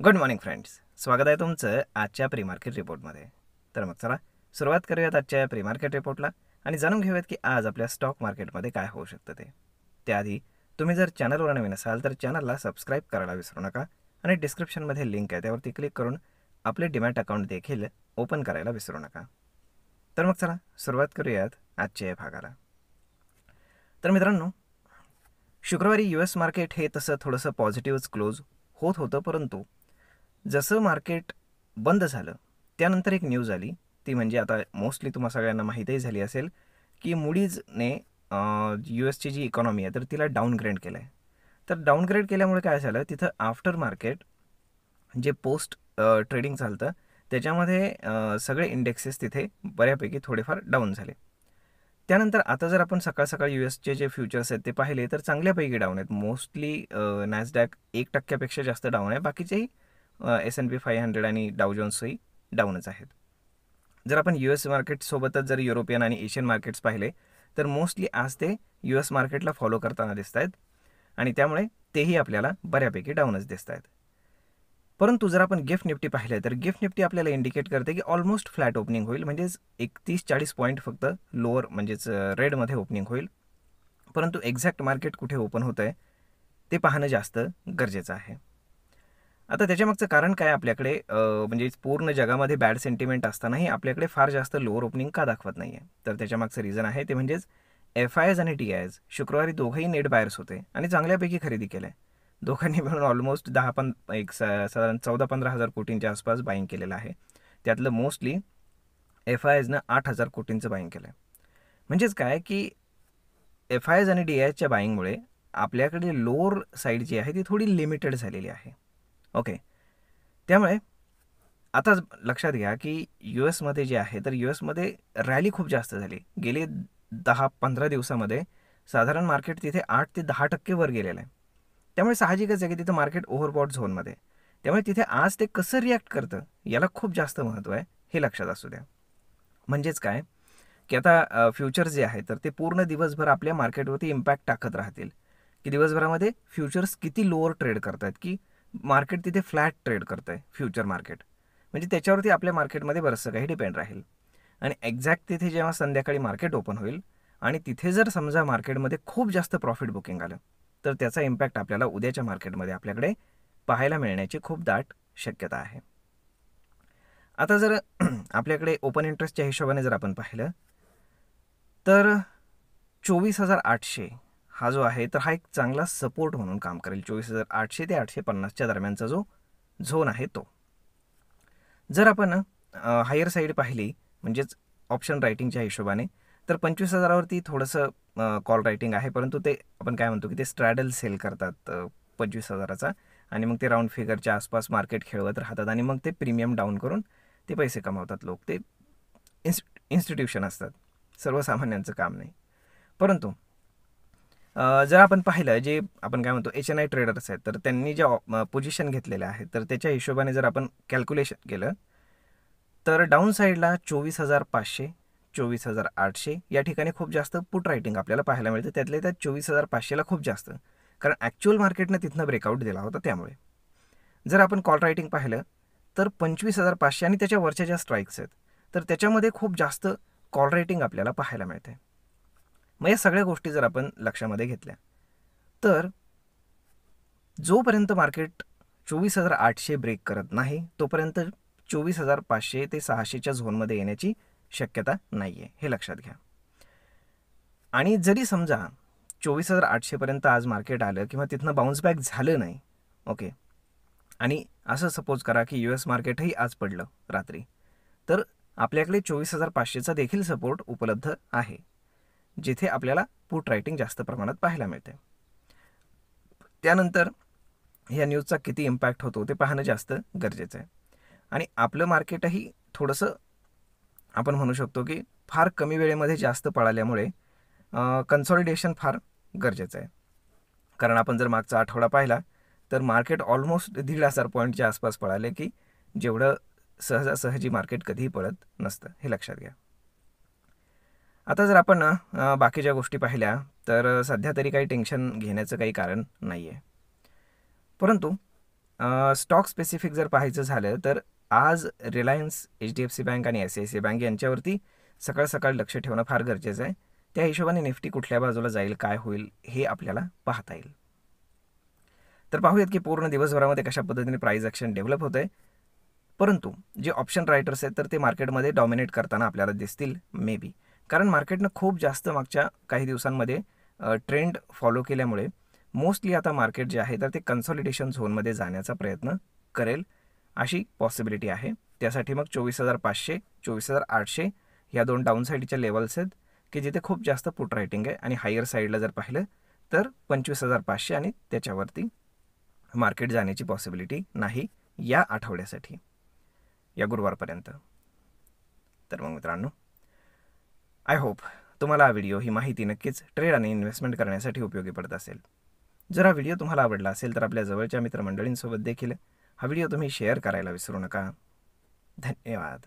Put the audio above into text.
Good morning friends, स्वागत आहे तुमचं आजच्या प्री मार्केट रिपोर्टमध्ये. तर मग चला सुरुवात करूयात आजच्या प्री मार्केट रिपोर्टला आणि जाणून घेऊयात की आज आपल्या स्टॉक मार्केटमध्ये काय होऊ शकतं ते. त्याआधी तुम्ही जर चॅनलवर नवीन असाल तर चॅनलला सबस्क्राईब करायला विसरू नका आणि डिस्क्रिप्शनमध्ये लिंक आहे त्यावरती क्लिक करून आपले डीमॅट अकाउंट देखील ओपन करायला विसरू नका. तर मग चला सुरुवात करूयात आजच्या या भागाला. तर मित्रांनो, शुक्रवारी US मार्केट हे तसं थोडंसं पॉझिटिव्हच क्लोज होत होतं, परंतु जसं मार्केट बंद झालं त्यानंतर एक न्यूज आली, ती म्हणजे आता मोस्टली तुम्हा सगळ्यांना माहीतही झाली असेल की मूडीजने USची जी इकॉनॉमी आहे तर तिला डाऊनग्रेड केलं आहे. तर डाऊनग्रेड केल्यामुळे काय झालं, तिथं आफ्टर मार्केट जे पोस्ट ट्रेडिंग चालतं त्याच्यामध्ये सगळे इंडेक्सेस तिथे बऱ्यापैकी थोडेफार डाऊन झाले. त्यानंतर आता जर आपण सकाळ सकाळ USचे जे फ्युचर्स आहेत ते पाहिले तर चांगल्यापैकी डाऊन आहेत. मोस्टली नॅसडॅक 1% जास्त डाऊन आहे. बाकीचेही S&P 500 आणि डाव जोन्सही डाऊनच आहेत. जर आपण US मार्केटसोबतच जर युरोपियन आणि एशियन मार्केट्स पाहिले तर मोस्टली आज ते US मार्केटला फॉलो करताना दिसत आहेत आणि त्यामुळे तेही आपल्याला बऱ्यापैकी डाऊनच दिसत आहेत. परंतु जर आपण गिफ्ट निफ्टी पाहिलं तर गिफ्ट निफ्टी आपल्याला इंडिकेट करते की ऑलमोस्ट फ्लॅट ओपनिंग होईल, म्हणजेच 31-40 पॉईंट फक्त लोअर म्हणजेच रेडमध्ये ओपनिंग होईल. परंतु एक्झॅक्ट मार्केट कुठे ओपन होतं आहे ते पाहणं जास्त गरजेचं आहे. आता त्याच्यामागचं कारण काय, आपल्याकडे म्हणजे पूर्ण जगामध्ये बॅड सेंटिमेंट असतानाही आपल्याकडे फार जास्त लोअर ओपनिंग का दाखवत नाही आहे, तर त्याच्यामागचं रिझन आहे ते म्हणजेच FIs आणि TIs शुक्रवारी दोघंही नेट बायर्स होते आणि चांगल्यापैकी खरेदी केलं आहे. दोघांनी मिळून ऑलमोस्ट साधारण 14-15 हजार कोटींच्या आसपास बाईंग केलेलं आहे. त्यातलं मोस्टली FIsनं 8,000 कोटींचं बाईंग केलं आहे. म्हणजेच काय की FIs आणि DIsच्या बाईंगमुळे आपल्याकडे लोअर साईड जी आहे ती थोडी लिमिटेड झालेली आहे. ओके, त्यामुळे आता लक्षात घ्या की US जे आहे तर USमध्ये रॅली खूप जास्त झाली. गेले 10-15 दिवसामध्ये साधारण मार्केट तिथे 8 ते 10% वर गेलेलं आहे. त्यामुळे साहजिकच आहे की तिथं मार्केट ओव्हरबॉट झोनमध्ये. त्यामुळे तिथे आज ते कसं रिॲक्ट करतं याला खूप जास्त महत्त्व आहे, हे लक्षात असू द्या. म्हणजेच काय की आता फ्युचर्स जे आहे तर ते पूर्ण दिवसभर आपल्या मार्केटवरती इम्पॅक्ट टाकत राहतील की दिवसभरामध्ये फ्युचर्स किती लोअर ट्रेड करत आहेत की मार्केट तिथे फ्लॅट ट्रेड करतं आहे फ्युचर मार्केट. म्हणजे त्याच्यावरती आपल्या मार्केटमध्ये बरंचसं काही डिपेंड राहील. आणि एक्झॅक्ट तिथे जेव्हा संध्याकाळी मार्केट ओपन होईल आणि तिथे जर समजा मार्केटमध्ये खूप जास्त प्रॉफिट बुकिंग आलं तर त्याचा इम्पॅक्ट आपल्याला उद्याच्या मार्केटमध्ये आपल्याकडे पाहायला मिळण्याची खूप दाट शक्यता आहे. आता जर आपल्याकडे ओपन इंटरेस्टच्या हिशोबाने जर आपण पाहिलं तर 24,800 हा जो आहे तर हा एक चांगला सपोर्ट म्हणून काम करेल. 24,800 ते 850च्या दरम्यानचा जो झोन आहे तो. जर आपण हायर साईड पाहिली म्हणजेच ऑप्शन रायटिंगच्या हिशोबाने तर 25,000वरती थोडंसं कॉल रायटिंग आहे, परंतु ते आपण काय म्हणतो की ते स्ट्रॅडल सेल करतात 25,000चा आणि मग ते राऊंड फिगरच्या आसपास मार्केट खेळवत राहतात आणि मग ते प्रीमियम डाऊन करून ते पैसे कमावतात लोक. ते इन्स्टिट्यूशन असतात, सर्वसामान्यांचं काम नाही. परंतु जर आपण पाहिलं जे आपण काय म्हणतो HNI ट्रेडर्स आहेत तर त्यांनी ज्या पोझिशन घेतलेल्या आहेत तर त्याच्या हिशोबाने जर आपण कॅल्क्युलेशन केलं तर डाऊन साईडला 24,500 24,800 या ठिकाणी खूप जास्त पुट रायटिंग आपल्याला पाहायला मिळतं. त्यातल्या त्यात 24,500ला खूप जास्त, कारण ॲक्च्युअल मार्केटनं तिथनं ब्रेकआउट दिला होता. त्यामुळे जर आपण कॉल रायटिंग पाहिलं तर 25,500 आणि त्याच्या वरच्या ज्या स्ट्राईक्स आहेत तर त्याच्यामध्ये खूप जास्त कॉल रायटिंग आपल्याला पाहायला मिळते. मग या सगळ्या गोष्टी जर आपण लक्षामध्ये घेतल्या तर जोपर्यंत मार्केट 24,800 ब्रेक करत नाही तोपर्यंत 24,500 ते 600च्या झोनमध्ये येण्याची शक्यता नाही आहे, हे लक्षात घ्या. आणि जरी समजा 24,800पर्यंत आज मार्केट आलं किंवा तिथनं बाउन्स बॅक झालं नाही, ओके, आणि असं सपोज करा की US मार्केटही आज पडलं रात्री, तर आपल्याकडे 24,500चा देखील सपोर्ट उपलब्ध आहे, जिथे आपल्याला पुट रायटिंग जास्त प्रमाणात पाहायला मिळते. त्यानंतर ह्या न्यूजचा किती इम्पॅक्ट होतो ते पाहणं जास्त गरजेचं आहे. आणि आपलं मार्केटही थोडंसं आपण म्हणू शकतो की फार कमी वेळेमध्ये जास्त पळाल्यामुळे कन्सॉलिडेशन फार गरजेचं आहे. कारण आपण जर मागचा आठवडा पाहिला तर मार्केट ऑलमोस्ट 1,500 पॉईंटच्या आसपास पळाले, की जेवढं सहजासहजी मार्केट कधीही पळत नसतं, हे लक्षात घ्या. आता जर आपण बाकीच्या गोष्टी पाहिल्या तर सध्या तरी काही टेन्शन घेण्याचं काही कारण नाही आहे. परंतु स्टॉक स्पेसिफिक जर पाहायचं झालं तर आज रिलायन्स, HDFC बँक आणि ICICI बँक यांच्यावरती सकाळ सकाळ लक्ष ठेवणं फार गरजेचं आहे. त्या हिशोबाने निफ्टी कुठल्या बाजूला जाईल, काय होईल हे आपल्याला पाहता येईल. तर पाहूयात की पूर्ण दिवसभरामध्ये कशा पद्धतीने प्राइस ॲक्शन डेव्हलप होतं आहे. परंतु जे ऑप्शन रायटर्स आहेत तर ते मार्केटमध्ये डॉमिनेट करताना आपल्याला दिसतील मे बी, कारण मार्केटनं खूप जास्त मागच्या काही दिवसांमध्ये ट्रेंड फॉलो केल्यामुळे मोस्टली आता मार्केट जे आहे तर ते कन्सॉलिडेशन झोनमध्ये जाण्याचा प्रयत्न करेल अशी पॉसिबिलिटी आहे. त्यासाठी मग 24,500 24,800 ह्या दोन डाऊन साईडच्या लेवल्स आहेत की जिथे खूप जास्त पुट रायटिंग आहे, आणि हायर साईडला जर पाहिलं तर 25,500 आणि त्याच्यावरती मार्केट जाण्याची पॉसिबिलिटी नाही या आठवड्यासाठी, या गुरुवारपर्यंत. तर मग मित्रांनो, आय होप तुम्हाला हा व्हिडिओ, ही माहिती नक्कीच ट्रेड आणि इन्व्हेस्टमेंट करण्यासाठी उपयोगी पडत असेल. जर हा व्हिडिओ तुम्हाला आवडला असेल तर आपल्या जवळच्या मित्रमंडळींसोबत देखील हा व्हिडिओ तुम्ही शेअर करायला विसरू नका. धन्यवाद.